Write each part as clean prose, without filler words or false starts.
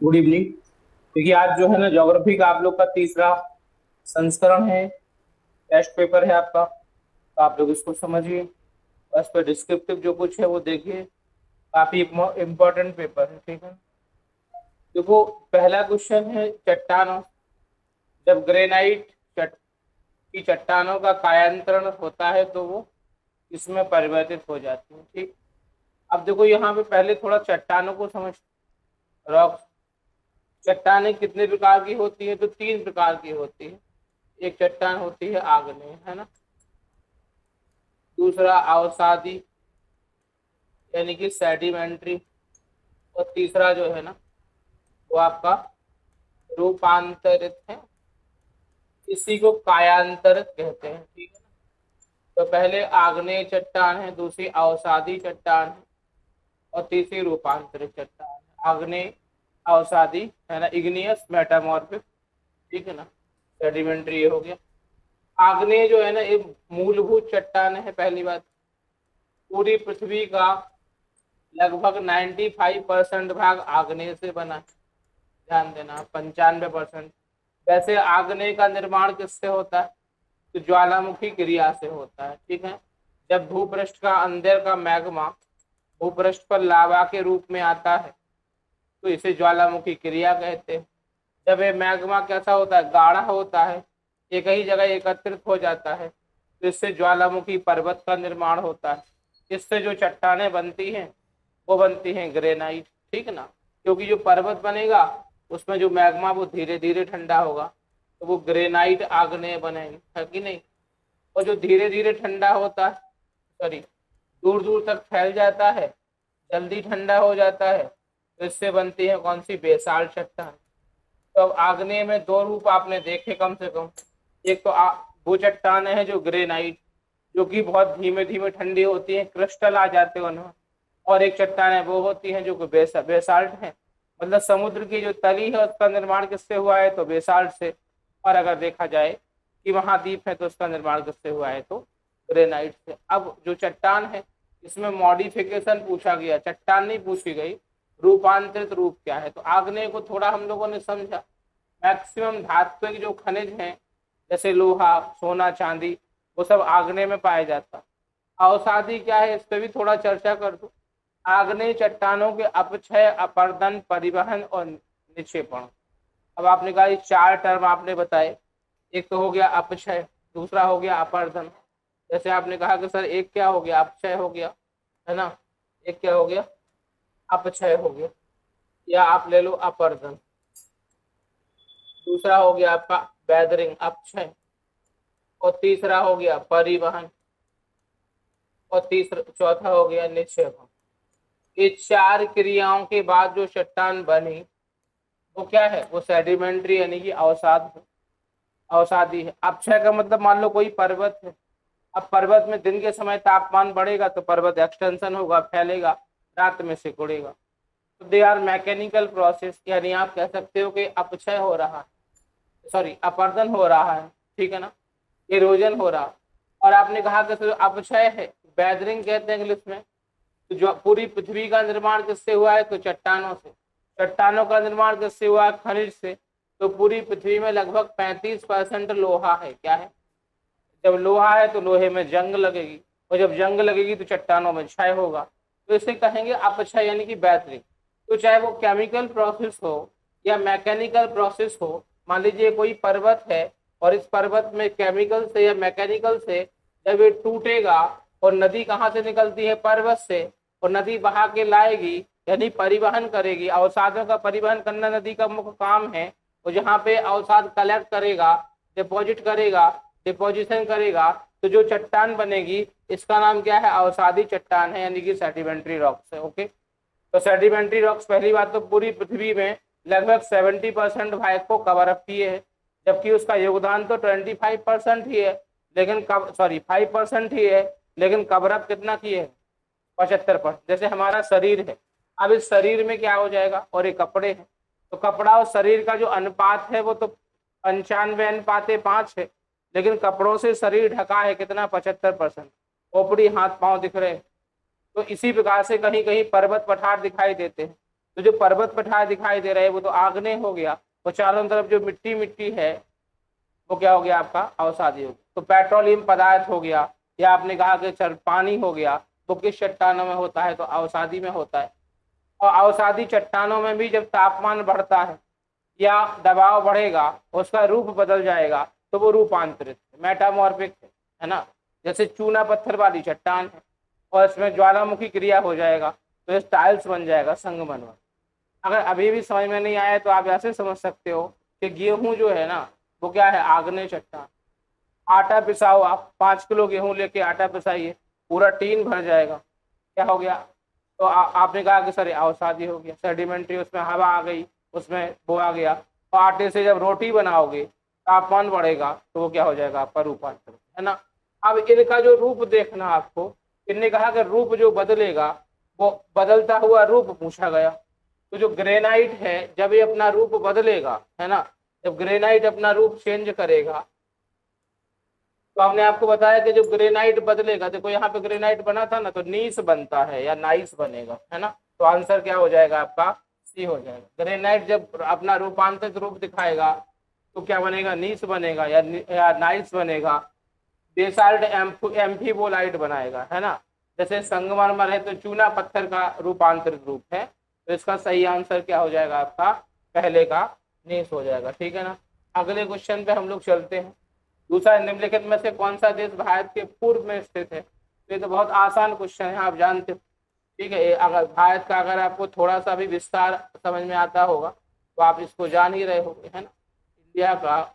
Good evening. देखिए आज जो है ना ज्योग्राफी का आप लोग का तीसरा संस्करण है। टेस्ट पेपर है आपका, तो आप लोग इसको समझिए। बस पे डिस्क्रिप्टिव जो कुछ है वो देखिए। काफी इम्पोर्टेंट पेपर है, ठीक है। देखो, पहला क्वेश्चन है चट्टानों। जब ग्रेनाइट चट की चट्टानों का कायांतरण होता है तो वो इसमें परिवर्तित हो जाती है, ठीक। अब देखो यहाँ पे पहले थोड़ा चट्टानों को समझ। रॉक चट्टानें कितने प्रकार की होती है? तो तीन प्रकार की होती है। एक चट्टान होती है आग्नेय, है ना। दूसरा अवसादी यानी कि सेडिमेंट्री। और तीसरा जो है ना वो आपका रूपांतरित है। इसी को कायांतरित कहते हैं, ठीक है ना। तो पहले आग्नेय चट्टान है, दूसरी अवसादी चट्टान है और तीसरी रूपांतरित चट्टान है। आग्नेय, अवसादी, है ना, इग्नियस, मेटामॉर्फिक, ठीक है ना। सेडिमेंट्री ये हो गया। आग्नेय जो है ना ये मूलभूत चट्टान है। पहली बात, पूरी पृथ्वी का लगभग 95% भाग आग्नेय से बना है। ध्यान देना, 95%। वैसे आग्नेय का निर्माण किससे होता है? तो ज्वालामुखी क्रिया से होता है, ठीक है। जब भूपृष्ठ का अंदर का मैग्मा भूपृष्ठ पर लावा के रूप में आता है तो इसे ज्वालामुखी क्रिया कहते हैं। जब ये मैग्मा कैसा होता है? गाढ़ा होता है, एक ही जगह एकत्रित हो जाता है, तो इससे ज्वालामुखी पर्वत का निर्माण होता है। इससे जो चट्टानें बनती हैं वो बनती हैं ग्रेनाइट, ठीक ना। क्योंकि जो पर्वत बनेगा उसमें जो मैग्मा वो धीरे धीरे ठंडा होगा, तो वो ग्रेनाइट आग्नेय बनेंगे, है कि नहीं। और जो धीरे धीरे ठंडा होता है, सॉरी, दूर दूर तक फैल जाता है, जल्दी ठंडा हो जाता है, तो इससे बनती है कौन सी? बेसाल्ट चट्टान। तो अब आग्नेय में दो रूप आपने देखे कम से कम। एक तो वो चट्टान है जो ग्रेनाइट, जो कि बहुत धीमे धीमे ठंडी होती है, क्रिस्टल आ जाते हैं उनमें। और एक चट्टान है वो होती है जो कि बेसाल्ट है। मतलब समुद्र की जो तली है उसका निर्माण किससे हुआ है? तो बेसाल्ट से। और अगर देखा जाए कि महाद्वीप है तो उसका निर्माण किससे हुआ है? तो ग्रेनाइट से। अब जो चट्टान है इसमें मॉडिफिकेशन पूछा गया, चट्टान नहीं पूछी गई। रूपांतरित रूप क्या है? तो आग्नेय को थोड़ा हम लोगों ने समझा। मैक्सिमम धात्विक जो खनिज हैं जैसे लोहा, सोना, चांदी, वो सब आग्नेय में पाया जाता। अवसादी क्या है इस पे भी थोड़ा चर्चा कर दो। आग्नेय चट्टानों के अपक्षय, अपर्दन, परिवहन और निक्षेपण। अब आपने कहा ये चार टर्म आपने बताए। एक तो हो गया अपक्षय, दूसरा हो गया अपर्दन। जैसे आपने कहा कि सर एक क्या हो गया? अपक्षय हो गया, है ना। एक क्या हो गया? अपक्षय हो गया। या आप ले लो अपर्दन। दूसरा हो गया आपका वेदरिंग, अपक्षय। और तीसरा हो गया परिवहन। और तीसरा चौथा हो गया निक्षेपण। ये चार क्रियाओं के बाद जो चट्टान बनी वो क्या है? वो सेडिमेंट्री यानी कि अवसादी है। अपक्षय का मतलब मान लो कोई पर्वत है। अब पर्वत में दिन के समय तापमान बढ़ेगा तो पर्वत एक्सटेंशन होगा, फैलेगा, रात में सिकुड़ेगा। तो दे आर मैकेनिकल प्रोसेस, यानी आप कह सकते हो कि अपक्षय हो रहा है, सॉरी अपर्दन हो रहा है, ठीक है ना, इरोजन हो रहा है। और आपने कहा कि जो अपक्षय है वेदरिंग कहते हैं इंग्लिश में। तो जो पूरी पृथ्वी का निर्माण किससे हुआ है? तो चट्टानों से। चट्टानों का निर्माण किससे हुआ है? खनिज से। तो पूरी पृथ्वी में लगभग 35% लोहा है। क्या है? जब लोहा है तो लोहे में जंग लगेगी, और जब जंग लगेगी तो चट्टानों में क्षय होगा। तो इसे कहेंगे अपक्षय यानी कि बैटरी। तो चाहे वो केमिकल प्रोसेस हो या मैकेनिकल प्रोसेस हो, मान लीजिए कोई पर्वत है और इस पर्वत में केमिकल से या मैकेनिकल से जब ये टूटेगा, और नदी कहाँ से निकलती है? पर्वत से। और नदी बहा के लाएगी यानी परिवहन करेगी। अवसादों का परिवहन करना नदी का मुख्य काम है। और जहाँ पे अवसाद कलेक्ट करेगा, डिपॉजिट करेगा, डिपोजिशन करेगा, तो जो चट्टान बनेगी इसका नाम क्या है? अवसादी चट्टान है, यानी कि सेडिमेंट्री रॉक्स है। ओके। तो सेडिमेंट्री रॉक्स पहली बात तो पूरी पृथ्वी में लगभग 70% भाग को कवर अप किए है। जबकि उसका योगदान तो 25% ही है, लेकिन 5% ही है, लेकिन कवर अप कितना किए है? 75%। जैसे हमारा शरीर है, अब इस शरीर में क्या हो जाएगा? और ये कपड़े हैं, तो कपड़ा और शरीर का जो अनुपात है वो तो 95:5 है। लेकिन कपड़ों से शरीर ढका है कितना? 75%। खोपड़ी, हाथ पांव दिख रहे हैं। तो इसी प्रकार से कहीं कहीं पर्वत पठार दिखाई देते हैं। तो जो पर्वत पठार दिखाई दे रहे हैं वो तो आग्नेय हो गया, और चारों तरफ जो मिट्टी मिट्टी है वो क्या हो गया आपका अवसादी हो गया। तो पेट्रोलियम पदार्थ हो गया, या आपने कहा कि पानी हो गया, वो किस चट्टानों में होता है, तो अवसादी में होता है। और अवसादी चट्टानों में भी जब तापमान बढ़ता है या दबाव बढ़ेगा, उसका रूप बदल जाएगा, तो वो रूपांतरित मेटामॉर्फिक है ना। जैसे चूना पत्थर वाली चट्टान है और इसमें ज्वालामुखी क्रिया हो जाएगा तो ये टाइल्स बन जाएगा, संगमरमर। अगर अभी भी समझ में नहीं आया तो आप ऐसे समझ सकते हो कि गेहूं जो है ना वो क्या है, आग्नेय चट्टान। आटा पिसाओ, आप 5 किलो गेहूं लेके आटा पिसाइए, पूरा टीन भर जाएगा, क्या हो गया, तो आपने कहा कि सर अवसादी हो गया, सेडिमेंट्री, उसमें हवा आ गई, उसमें वो आ गया। और आटे से जब रोटी बनाओगे तापमान बढ़ेगा तो वो क्या हो जाएगा आपका रूपांतर, है ना। अब इनका जो रूप देखना आपको, इनने कहा कि रूप जो बदलेगा वो बदलता हुआ रूप पूछा गया। तो जो ग्रेनाइट है जब ये अपना रूप बदलेगा, है ना, जब ग्रेनाइट अपना रूप चेंज करेगा, तो हमने आपको बताया कि जो ग्रेनाइट बदलेगा, देखो यहाँ पे ग्रेनाइट बना था ना, तो नीस बनता है या नाइस बनेगा, है ना। तो आंसर क्या हो जाएगा आपका, सी हो जाएगा। ग्रेनाइट जब अपना रूपांतरित रूप दिखाएगा तो क्या बनेगा, नीस बनेगा या नाइस बनेगा। बेसाल्ट एम्फीबोलाइट बनाएगा, है ना। जैसे संगमरमर है तो चूना पत्थर का रूपांतरित रूप है, तो इसका सही आंसर क्या हो जाएगा आपका, पहले का नीस हो जाएगा, ठीक है ना। अगले क्वेश्चन पे हम लोग चलते हैं। दूसरा, निम्नलिखित में से कौन सा देश भारत के पूर्व में स्थित है। तो ये तो बहुत आसान क्वेश्चन है, आप जानते हो, ठीक है। अगर भारत का अगर आपको थोड़ा सा भी विस्तार समझ में आता होगा तो आप इसको जान ही रहे होंगे, है ना। इंडिया का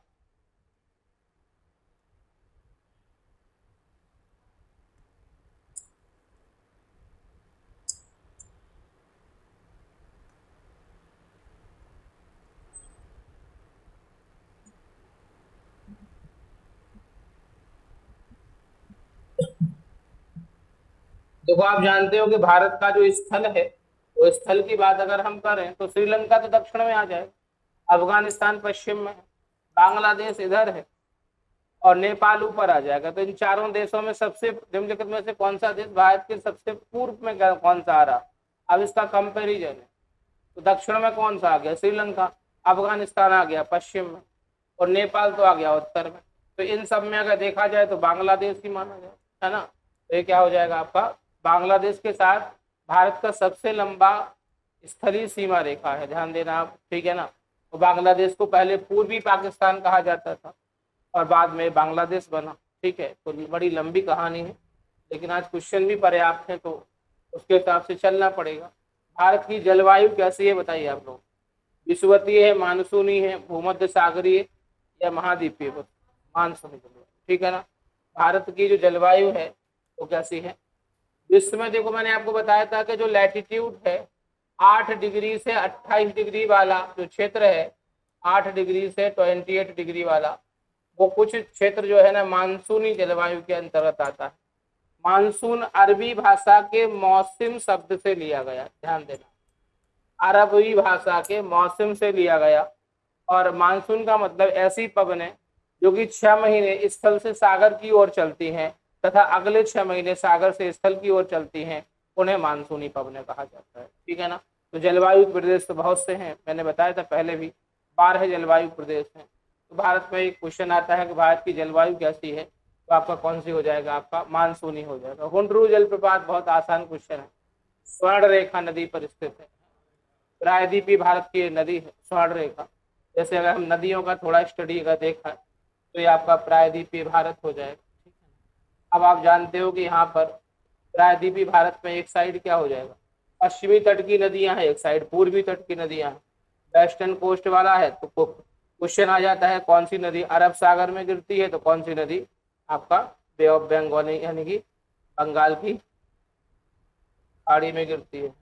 देखो, आप जानते हो कि भारत का जो स्थल है, वो स्थल की बात अगर हम करें तो श्रीलंका तो दक्षिण में आ जाएगा, अफगानिस्तान पश्चिम में है, बांग्लादेश इधर है, और नेपाल ऊपर आ जाएगा। तो इन चारों देशों में सबसे निम्नलिखित में से कौन सा देश भारत के सबसे पूर्व में कौन सा आ रहा। अब इसका कंपेरिजन है, तो दक्षिण में कौन सा आ गया, श्रीलंका, अफगानिस्तान आ गया पश्चिम में, और नेपाल तो आ गया उत्तर में। तो इन सब में अगर देखा जाए तो बांग्लादेश ही माना जाए, है ना। तो ये क्या हो जाएगा आपका, बांग्लादेश के साथ भारत का सबसे लंबा स्थलीय सीमा रेखा है, ध्यान देना आप, ठीक है ना। तो बांग्लादेश को पहले पूर्वी पाकिस्तान कहा जाता था और बाद में बांग्लादेश बना, ठीक है। तो बड़ी लंबी कहानी है, लेकिन आज क्वेश्चन भी पर्याप्त है तो उसके हिसाब से चलना पड़ेगा। भारत की जलवायु कैसी है बताइए आप लोग, विषुवतीय है, मानसूनी है, भूमध्य सागरीय या महाद्वीपीय, मानसूनी जलवायु, ठीक है ना। भारत की जो जलवायु है वो कैसी है, विश्व में देखो मैंने आपको बताया था कि जो लैटिट्यूड है 8 डिग्री से 28 डिग्री वाला जो क्षेत्र है, 8 डिग्री से 28 डिग्री वाला, वो कुछ क्षेत्र जो है ना मानसूनी जलवायु के अंतर्गत आता है। मानसून अरबी भाषा के मौसम शब्द से लिया गया, ध्यान देना, अरबी भाषा के मौसम से लिया गया। और मानसून का मतलब ऐसी पवन है जो कि 6 महीने स्थल से सागर की ओर चलती हैं तथा अगले 6 महीने सागर से स्थल की ओर चलती हैं, उन्हें मानसूनी पवनें कहा जाता है, ठीक है ना। तो जलवायु प्रदेश तो बहुत से हैं, मैंने बताया था पहले भी, 12 जलवायु प्रदेश हैं। तो भारत में एक क्वेश्चन आता है कि भारत की जलवायु कैसी है, तो आपका कौन सी हो जाएगा, आपका मानसूनी हो जाएगा। हुंडरू जलप्रपात बहुत आसान क्वेश्चन है, स्वर्ण रेखा नदी पर स्थित है। प्रायद्वीपीय भारत की नदी है स्वर्ण रेखा। जैसे अगर हम नदियों का थोड़ा स्टडी अगर देखा तो ये आपका प्रायद्वीपीय भारत हो जाएगा, ठीक है। अब आप जानते हो कि यहाँ पर प्रायद्वीपीय भारत में एक साइड क्या हो जाएगा, पश्चिमी तट की नदियां हैं, एक साइड पूर्वी तट की नदियां हैं, वेस्टर्न कोस्ट वाला है। तो क्वेश्चन आ जाता है कौन सी नदी अरब सागर में गिरती है, तो कौन सी नदी आपका बे ऑफ बंगाल यानी कि बंगाल की खाड़ी में गिरती है।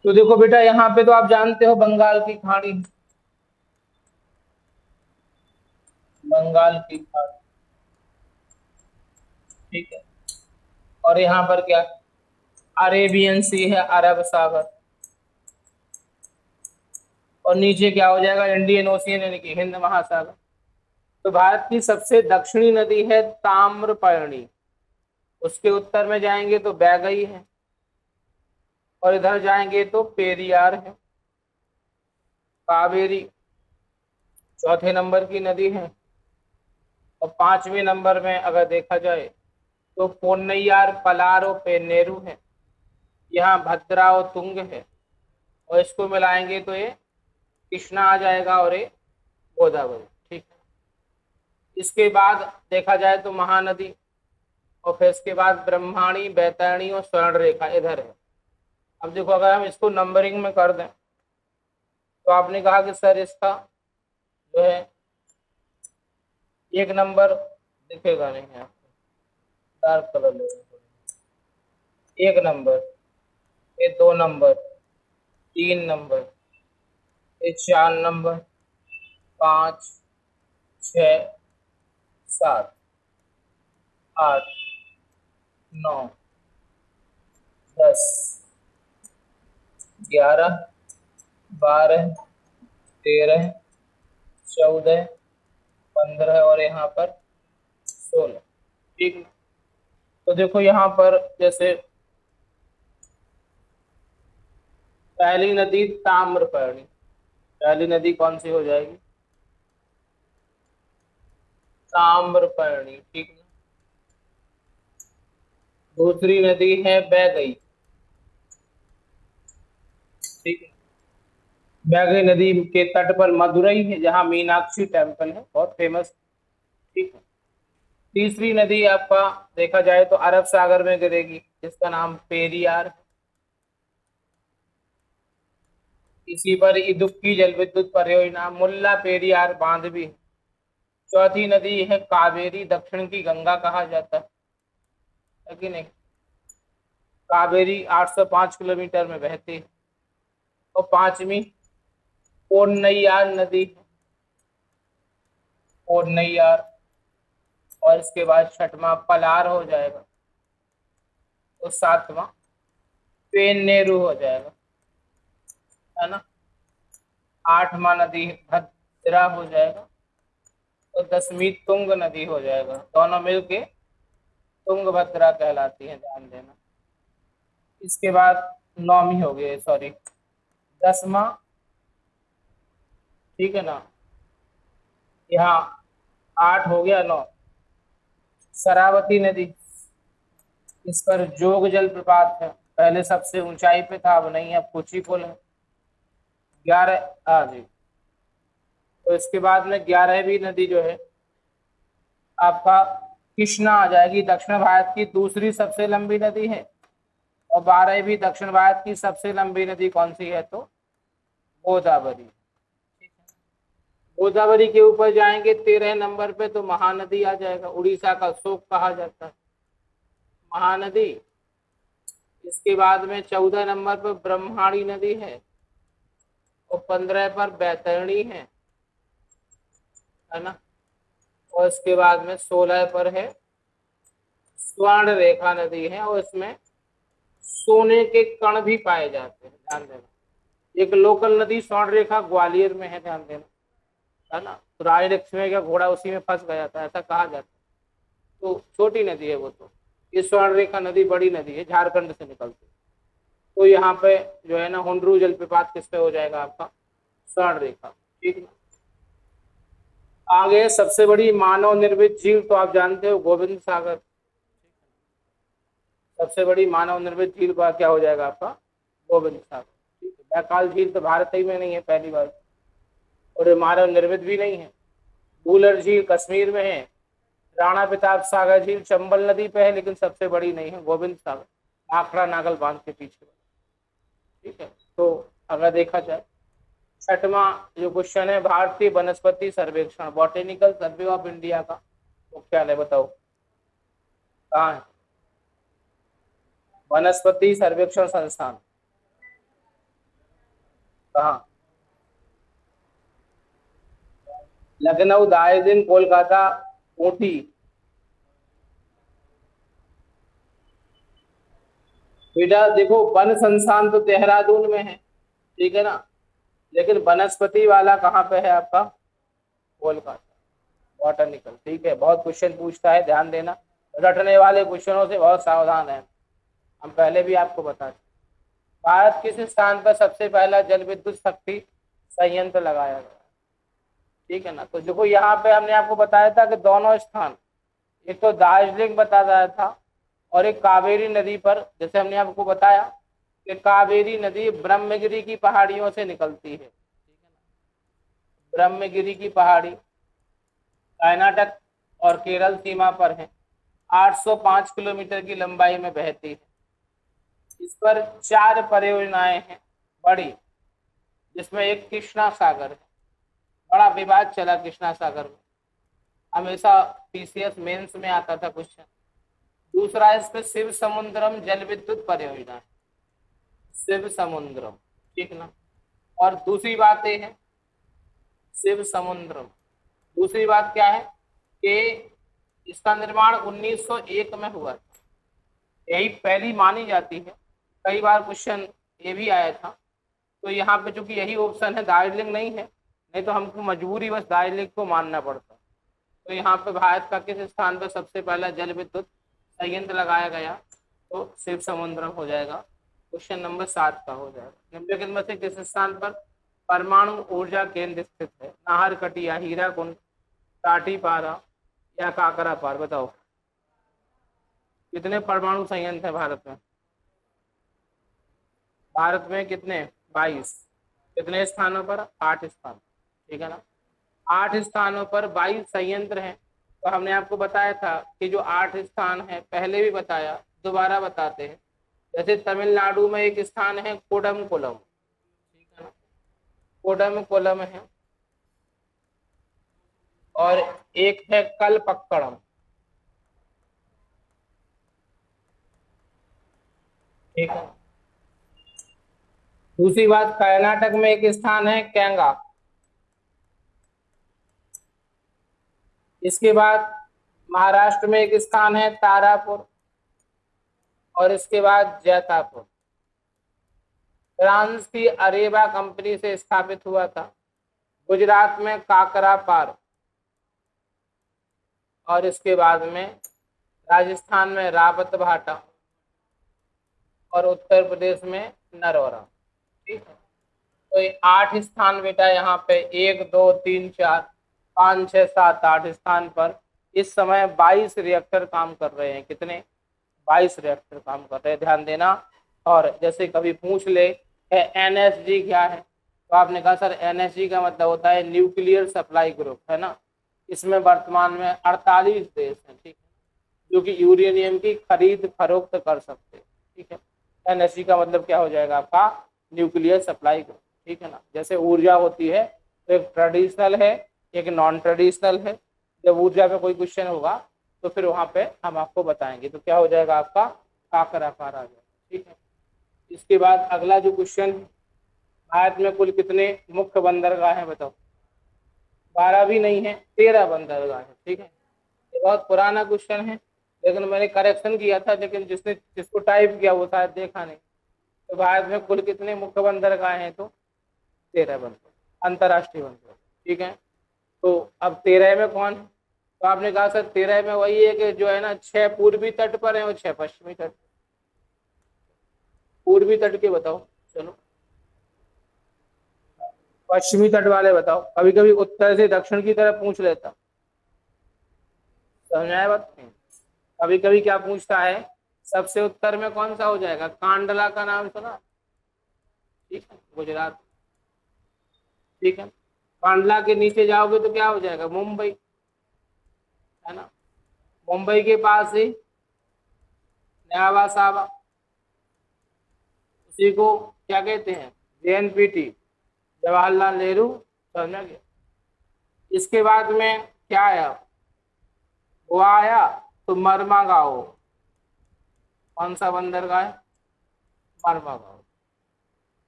तो देखो बेटा यहाँ पे तो आप जानते हो बंगाल की खाड़ी, बंगाल की खाड़ी, ठीक है। और यहाँ पर क्या, अरेबियन सी है, अरब सागर। और नीचे क्या हो जाएगा, इंडियन ओशियन यानी कि हिंद महासागर। तो भारत की सबसे दक्षिणी नदी है ताम्रपर्णी, उसके उत्तर में जाएंगे तो बैगई है, और इधर जाएंगे तो पेरियार है। कावेरी चौथे नंबर की नदी है। और पांचवें नंबर में अगर देखा जाए तो पोन्नैयार, पलार और पेन्नेरू है। यहाँ भद्रा और तुंग है, और इसको मिलाएंगे तो ये कृष्णा आ जाएगा और ये गोदावरी। ठीक है। इसके बाद देखा जाए तो महानदी, और फिर इसके बाद ब्रह्माणी, बैतरणी और स्वर्ण रेखा इधर है। अब देखो, अगर हम इसको नंबरिंग में कर दें तो आपने कहा कि सर इसका जो है एक नंबर दिखेगा नहीं है, डार्क कलर लेगा। एक नंबर, ये दो नंबर, तीन नंबर, ये चार नंबर, पाँच, छ, सात, आठ, नौ, 10, 11, 12, 13, 14, 15 और यहाँ पर 16। ठीक। तो देखो यहाँ पर जैसे पहली नदी ताम्रपर्णी, पहली नदी कौन सी हो जाएगी? ताम्रपर्णी। ठीक है। दूसरी नदी है बैगई। ठीक है। बैगई नदी के तट पर मदुरई है, जहाँ मीनाक्षी टेम्पल है, बहुत फेमस। ठीक है। तीसरी नदी आपका देखा जाए तो अरब सागर में गिरेगी, जिसका नाम पेरियार। इसी पर इदुक्की जल विद्युत परियोजना, मुल्ला पेरियार बांध भी है। चौथी नदी है कावेरी, दक्षिण की गंगा कहा जाता है कि नहीं? कावेरी 805 किलोमीटर में बहती है। और पांचवी पोन्नैयार नदी, पोन्नैयार। और इसके बाद छठवां पलार हो जाएगा, और सातवां पेन्नेरू हो जाएगा, है ना। आठवां नदी भद्रा हो जाएगा, और 10वीं तुंग नदी हो जाएगा। दोनों मिलके तुंगभद्रा कहलाती है, ध्यान देना। इसके बाद नौवीं हो गई, सॉरी 10वां। ठीक है ना। यहाँ 8 हो गया, 9 शरावती नदी। इस पर जोग जलप्रपात है, पहले सबसे ऊंचाई पे था, अब नहीं है, अब कुची पुल है। 11, हाँ जी। तो इसके बाद में 11वीं नदी जो है आपका कृष्णा आ जाएगी, दक्षिण भारत की दूसरी सबसे लंबी नदी है। और 12वीं दक्षिण भारत की सबसे लंबी नदी कौन सी है? तो गोदावरी। गोदावरी के ऊपर जाएंगे 13 नंबर पे तो महानदी आ जाएगा, उड़ीसा का शोक कहा जाता है महानदी। इसके बाद में 14 नंबर पर ब्रह्माणी नदी है, और 15 पर बैतरणी है ना। और इसके बाद में 16 पर है स्वर्ण रेखा नदी है, और इसमें सोने के कण भी पाए जाते हैं, ध्यान देना। एक लोकल नदी स्वर्ण रेखा ग्वालियर में है, ध्यान देना, है ना। तो रानी लक्ष्मी का घोड़ा उसी में फंस गया था, ऐसा कहा जाता है। तो छोटी नदी है वो। तो ये स्वर्ण रेखा नदी बड़ी नदी है, झारखंड से निकलती है। तो यहाँ पे जो है ना हुंडरू जलप्रपात किस पे हो जाएगा? आपका स्वर्ण रेखा। ठीक है। आगे सबसे बड़ी मानव निर्मित झील तो आप जानते हो, गोविंद सागर। सबसे बड़ी मानव निर्मित झील का क्या हो जाएगा? आपका गोविंद सागर। ठीक है। बैकाल झील तो भारत ही में नहीं है, पहली बार, और ये मानव निर्मित भी नहीं है। वूलर झील कश्मीर में है। राणा प्रताप सागर झील चंबल नदी पे है, लेकिन सबसे बड़ी नहीं है, गोविंद सागर आखड़ा नागल बांध के पीछे। ठीक है। तो अगर देखा जाए छठवां जो क्वेश्चन है, भारतीय वनस्पति सर्वेक्षण, बॉटेनिकल सर्वे ऑफ इंडिया का मुख्यालय बताओ कहाँ है? वनस्पति सर्वेक्षण संस्थान कहाँ? लखनऊ, दाहिर कोलकाता, ऊटी। बेटा देखो, वन संस्थान तो देहरादून में है, ठीक है ना, लेकिन वनस्पति वाला कहाँ पे है आपका? कोलकाता, बॉटनिकल। ठीक है। बहुत क्वेश्चन पूछता है, ध्यान देना। रटने वाले क्वेश्चनों से बहुत सावधान है। हम पहले भी आपको बता चुके। भारत किस स्थान पर सबसे पहला जल विद्युत शक्ति संयंत्र लगाया गया? ठीक है ना। तो देखो यहाँ पे हमने आपको बताया था कि दोनों स्थान, एक तो दार्जिलिंग बताया था और एक कावेरी नदी पर, जैसे हमने आपको बताया कि कावेरी नदी ब्रह्मगिरी की पहाड़ियों से निकलती है। ठीक है ना। ब्रह्मगिरी की पहाड़ी कर्नाटक और केरल सीमा पर है, 805 किलोमीटर की लंबाई में बहती है। इस पर 4 परियोजनाएं हैं बड़ी, जिसमें एक कृष्णा सागर है। बड़ा विवाद चला कृष्णा सागर में, हमेशा पीसीएस मेंस में आता था क्वेश्चन। दूसरा इस पे शिव समुद्रम जल विद्युत परियोजना है, शिव समुद्रम। ठीक ना। और दूसरी बात ये है, शिव समुद्रम, दूसरी बात क्या है कि इसका निर्माण 1901 में हुआ था, यही पहली मानी जाती है। कई बार क्वेश्चन ये भी आया था। तो यहाँ पे चूंकि यही ऑप्शन है, दार्जिलिंग नहीं है, नहीं तो हमको मजबूरी बस दार्जिलिंग को मानना पड़ता। तो यहाँ पे भारत का किस स्थान पर सबसे पहला जल विद्युत संयंत्र लगाया गया? तो शिव समुद्रम हो जाएगा, क्वेश्चन नंबर 7 का हो जाएगा। निम्नलिखित में से किस स्थान पर परमाणु ऊर्जा केंद्र स्थित है? नाहरकटिया, हीराकुंड, टाटीपारा या काकरापार? बताओ कितने परमाणु संयंत्र है भारत में? भारत में कितने? 22। कितने स्थानों पर? 8 स्थान। ठीक है ना। 8 स्थानों पर 22 संयंत्र हैं। तो हमने आपको बताया था कि जो 8 स्थान है, पहले भी बताया, दोबारा बताते हैं। जैसे तमिलनाडु में एक स्थान है कोडमकुलम, ठीक है ना, कोडमकुलम है, और एक है कलपक्कड़म। ठीक है। दूसरी बात, कर्नाटक में एक स्थान है कैंगा। इसके बाद महाराष्ट्र में एक स्थान है तारापुर, और इसके बाद जैतापुर। फ्रांस की अरेबा कंपनी से स्थापित हुआ था। गुजरात में काकरापार, और इसके बाद में राजस्थान में रावत भाटा, और उत्तर प्रदेश में नरौरा। ठीक है। तो ये 8 स्थान बेटा यहाँ पे 1 2 3 4 5 6 7 8 स्थान पर इस समय 22 रिएक्टर काम कर रहे हैं। कितने? 22 रिएक्टर काम कर रहे हैं, ध्यान देना। और जैसे कभी पूछ ले एनएसजी क्या है, तो आपने कहा सर एनएसजी का मतलब होता है न्यूक्लियर सप्लाई ग्रुप, है ना। इसमें वर्तमान में 48 देश हैं, ठीक है, जो कि यूरेनियम की खरीद फरोख्त कर सकते हैं। ठीक है। एनएसजी का मतलब क्या हो जाएगा आपका? Nuclear supply group. ठीक है ना। जैसे ऊर्जा होती है तो एक ट्रेडिशनल है, एक नॉन ट्रेडिशनल है। जब ऊर्जा पे कोई क्वेश्चन होगा तो फिर वहां पे हम आपको बताएंगे। तो क्या हो जाएगा आपका? काकरापार आ जाएगा। ठीक है। इसके बाद अगला जो क्वेश्चन, भारत में कुल कितने मुख्य बंदरगाह हैं? बताओ। 12 भी नहीं है, 13 बंदरगाह है। ठीक है। ये बहुत पुराना क्वेश्चन है, लेकिन मैंने करेक्शन किया था, लेकिन जिसने जिसको टाइप किया वो शायद देखा नहीं। तो भारत में कुल कितने मुख्य बंदरगाह हैं? तो 13 बंदर, अंतरराष्ट्रीय बंदर। ठीक है। तो अब 13 में कौन? तो आपने कहा सर 13 में वही है कि जो है ना 6 पूर्वी तट पर है और 6 पश्चिमी तट। पूर्वी तट के बताओ, चलो पश्चिमी तट वाले बताओ। कभी कभी उत्तर से दक्षिण की तरफ पूछ लेता, समझ आया बात? कभी कभी क्या पूछता है, सबसे उत्तर में कौन सा हो जाएगा? कांडला का नाम सुना? ठीक है, गुजरात। ठीक है। कांडला के नीचे जाओगे तो क्या हो जाएगा? मुंबई, है ना। मुंबई के पास ही न्यावा साहबा, उसी को क्या कहते हैं? जेएनपीटी, जवाहरलाल नेहरू। समझ में गया? इसके बाद में क्या आया? गोवा आया, तो मरमा गांव। कौन सा बंदरगाह है? मरमा गांव।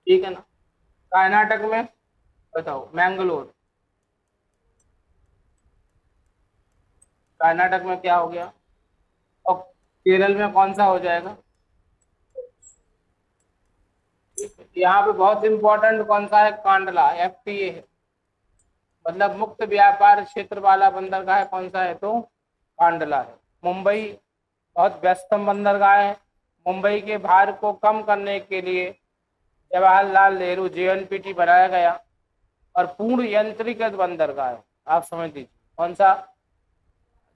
ठीक है ना। कर्नाटक में बताओ, मैंगलोर। कर्नाटक में क्या हो गया? और केरल में कौन सा हो जाएगा? यहाँ पे बहुत इंपॉर्टेंट कौन सा है? कांडला, एफटीए है, मतलब मुक्त व्यापार क्षेत्र वाला बंदरगाह कौन सा है? तो कांडला है। मुंबई बहुत व्यस्तम बंदरगाह है। मुंबई के भार को कम करने के लिए जवाहरलाल नेहरू JNPT बनाया गया और पूर्ण यंत्रीकृत बंदरगाह है। आप समझ लीजिए कौन सा,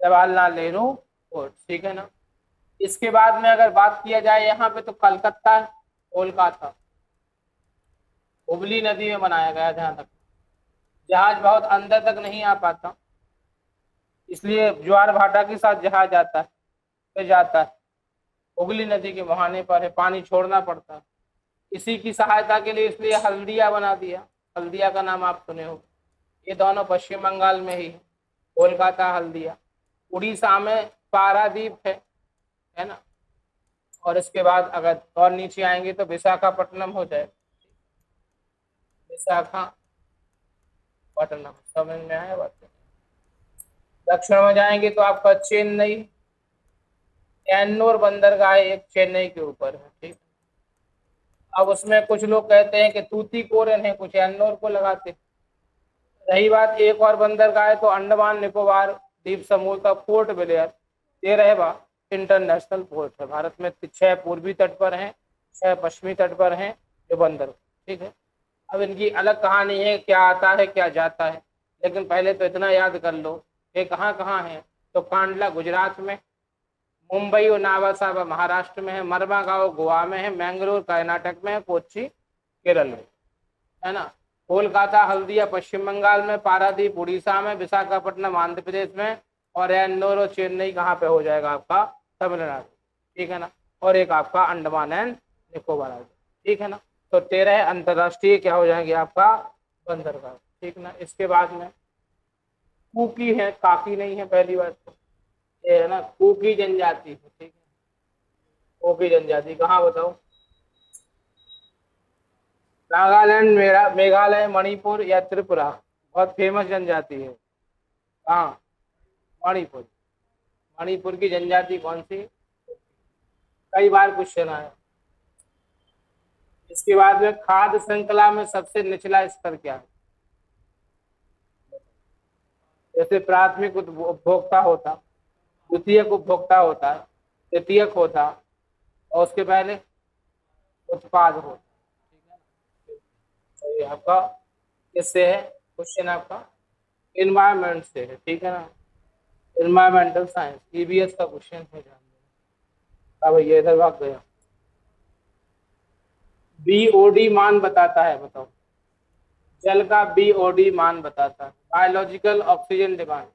जवाहरलाल नेहरू पोर्ट, ठीक है ना। इसके बाद में अगर बात किया जाए यहाँ पे तो कलकत्ता, कोलकाता, हुगली नदी में बनाया गया। जहां तक जहाज बहुत अंदर तक नहीं आ पाता, इसलिए ज्वार भाटा के साथ जहाज आता है तो जाता है, हुगली नदी के मुहाने पर है, पानी छोड़ना पड़ता है। इसी की सहायता के लिए इसलिए हल्दिया बना दिया। हल्दिया का नाम आप सुने हो, ये दोनों पश्चिम बंगाल में ही है, कोलकाता हल्दिया। उड़ीसा में पारादीप है ना। और इसके बाद अगर और नीचे आएंगे तो विशाखापट्टनम हो जाए, विशाखापट्टनम, समझ में आया बात। दक्षिण में जाएंगे तो आपका चेन्नई, एन्नूर बंदरगाह एक चेन्नई के ऊपर है, ठीक। अब उसमें कुछ लोग कहते हैं कि तूतीकोरिन है, कुछ एन्नूर को लगाते हैं। रही बात एक और बंदरगाह है तो अंडमान निकोबार द्वीप समूह का पोर्ट ब्लेयर, 13वां इंटरनेशनल पोर्ट है। भारत में 6 पूर्वी तट पर हैं, 6 पश्चिमी तट पर हैं जो बंदर, ठीक है। अब इनकी अलग कहानी है, क्या आता है क्या जाता है, लेकिन पहले तो इतना याद कर लो ये कहाँ कहाँ है। तो कांडला गुजरात में, मुंबई और नावासावा महाराष्ट्र में है, मरमागांव गोवा में है, मैंगलोर कर्नाटक में है, कोच्चि केरल में, है ना। कोलकाता हल्दिया पश्चिम बंगाल में, पारादीप उड़ीसा में, विशाखापट्टनम आंध्र प्रदेश में, और एन्नूर और चेन्नई कहाँ पे हो जाएगा आपका, तमिलनाडु, ठीक है ना। और एक आपका अंडमान एंड निकोबार, ठीक है ना। तो 13 अंतरराष्ट्रीय क्या हो जाएंगे आपका बंदरगाह, ठीक ना। इसके बाद में कुकी है, काकी नहीं है, पहली बात तो ये है ना, कुकी जनजाति है, ठीक है। कुकी जनजाति कहाँ बताओ, नागालैंड, मेघालय, मणिपुर या त्रिपुरा, बहुत फेमस जनजाति है। हाँ, मणिपुर, मणिपुर की जनजाति कौन सी, कई बार क्वेश्चन आया। इसके बाद में खाद्य श्रृंखला में सबसे निचला स्तर क्या है। जैसे प्राथमिक उपभोक्ता होता, द्वितीयक उपभोक्ता होता, तृतीयक होता, और उसके पहले उत्पाद होता, ठीक है ना। तो ये आपका किससे है क्वेश्चन, आपका इन्वायरमेंट से है, ठीक है ना। इन्वायरमेंटल साइंस EVS का क्वेश्चन है, ध्यान देना। अब ये इधर भाग गया। BOD मान बताता है, बताओ, जल का BOD मान बताता है, बायोलॉजिकल ऑक्सीजन डिमांड।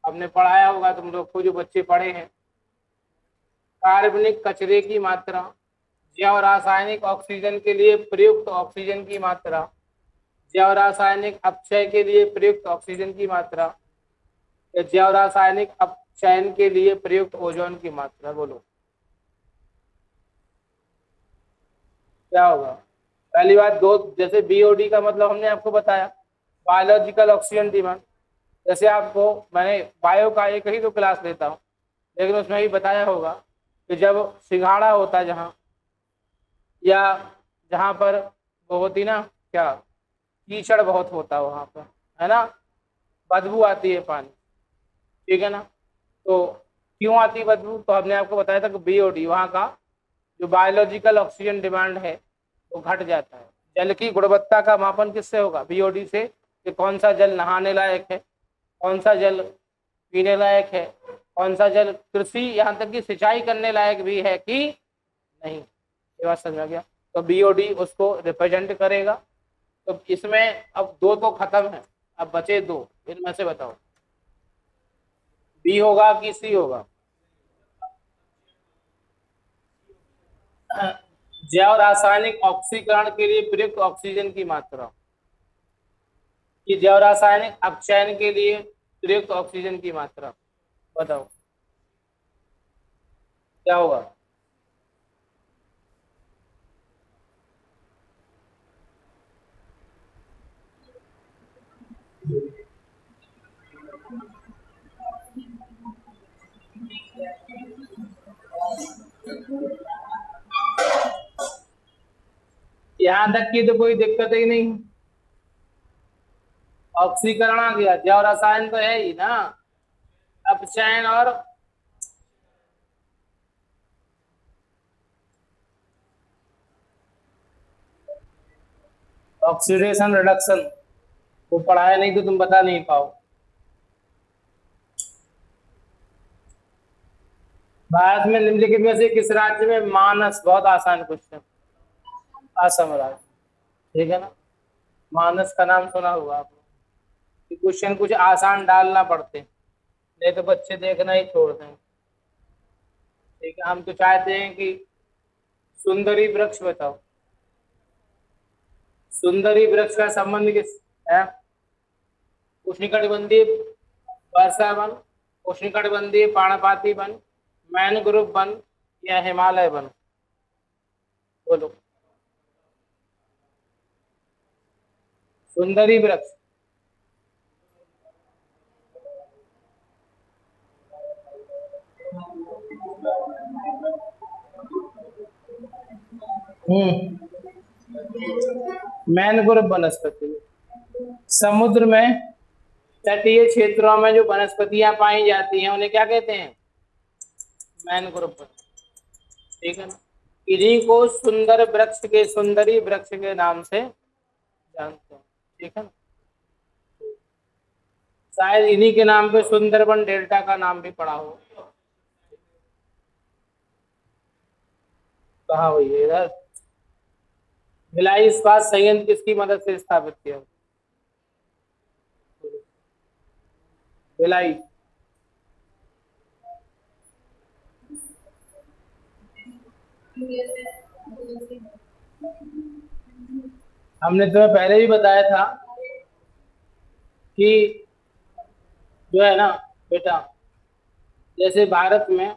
आपने पढ़ाया होगा तुम लोग को, जो बच्चे पढ़े हैं। कार्बनिक कचरे की मात्रा, जैव रासायनिक ऑक्सीजन के लिए प्रयुक्त ऑक्सीजन की मात्रा, जैव रासायनिक अपचय के लिए प्रयुक्त ऑक्सीजन की मात्रा, या जैव रासायनिक अपचयन के लिए प्रयुक्त ओजोन की मात्रा, बोलो क्या होगा। पहली बात दो, जैसे BOD का मतलब हमने आपको बताया, बायोलॉजिकल ऑक्सीजन डिमांड। जैसे आपको मैंने बायो का एक ही तो क्लास लेता हूँ, लेकिन उसमें भी बताया होगा कि जब सिंघाड़ा होता है जहाँ, या जहाँ पर वो होती ना क्या, कीचड़ बहुत होता है वहाँ पर, है ना, बदबू आती है पानी, ठीक है ना। तो क्यों आती है बदबू, तो हमने आपको बताया था कि BOD वहाँ का जो बायोलॉजिकल ऑक्सीजन डिमांड है वो घट जाता है। जल की गुणवत्ता का मापन किससे होगा, BOD से, कि कौन सा जल नहाने लायक है, कौन सा जल पीने लायक है, कौन सा जल कृषि यहाँ तक कि सिंचाई करने लायक भी है कि नहीं। ये बात समझ आ गया। तो BOD उसको रिप्रेजेंट करेगा। तो इसमें अब दो तो खत्म है, अब बचे दो, इनमें से बताओ B होगा कि C होगा। जैव रासायनिक ऑक्सीकरण के लिए प्रयुक्त ऑक्सीजन की मात्रा, कि जैव रासायनिक अपचयन के लिए प्रयुक्त ऑक्सीजन की मात्रा, बताओ क्या होगा। यहाँ तक की तो कोई दिक्कत ही नहीं, ऑक्सीकरण आ गया, जैव रसायन तो है ही ना, अपचयन और ऑक्सीडेशन रिडक्शन वो पढ़ाया नहीं तो तुम बता नहीं पाओ। भारत में निम्नलिखित में से किस राज्य में मानस, बहुत आसान क्वेश्चन, असम राज्य, ठीक है ना। मानस का नाम सुना होगा आपने। क्वेश्चन कुछ आसान डालना पड़ते हैं, नहीं तो बच्चे देखना ही छोड़ दें। ठीक है, हम तो चाहते हैं कि सुंदरी वृक्ष बताओ, सुंदरी वृक्ष का संबंध किस है? उष्णकटिबंधीय वर्षा वन, उष्णकटिबंधीय पर्णपाती वन, मैनग्रोव वन या हिमालय वन? बोलो। सुंदरी वृक्ष। मैनग्रोव वनस्पति। समुद्र में तटीय क्षेत्रों में जो वनस्पतियां पाई जाती हैं उन्हें क्या कहते हैं? मैनग्रोव वनस्पति, ठीक है ना। इन्हीं को सुंदर वृक्ष के, सुंदरी वृक्ष के नाम से जानते हैं, ठीक है ना। शायद इन्हीं के नाम पे सुंदरबन डेल्टा का नाम भी पड़ा हो। कहाँ हुई है? इधर। भिलाई इस्पात संयंत्र किसकी मदद से स्थापित किया? भिलाई। हमने तुम्हें पहले भी बताया था कि जो है ना बेटा, जैसे भारत में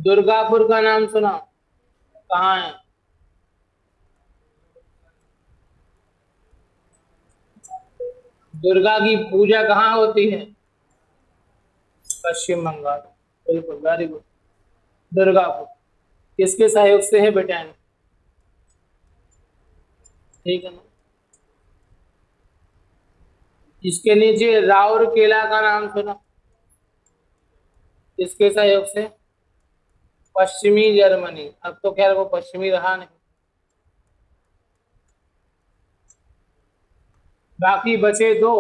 दुर्गापुर का नाम सुना? कहाँ है? दुर्गा की पूजा कहाँ होती है? पश्चिम बंगाल। बिल्कुल, वेरी गुड। दुर्गापुर किसके सहयोग से है बेटा? ठीक है ना। इसके नीचे राउरकेला का नाम सुना? किसके सहयोग से? पश्चिमी जर्मनी। अब तो खैर वो पश्चिमी रहा नहीं। बाकी बचे दो,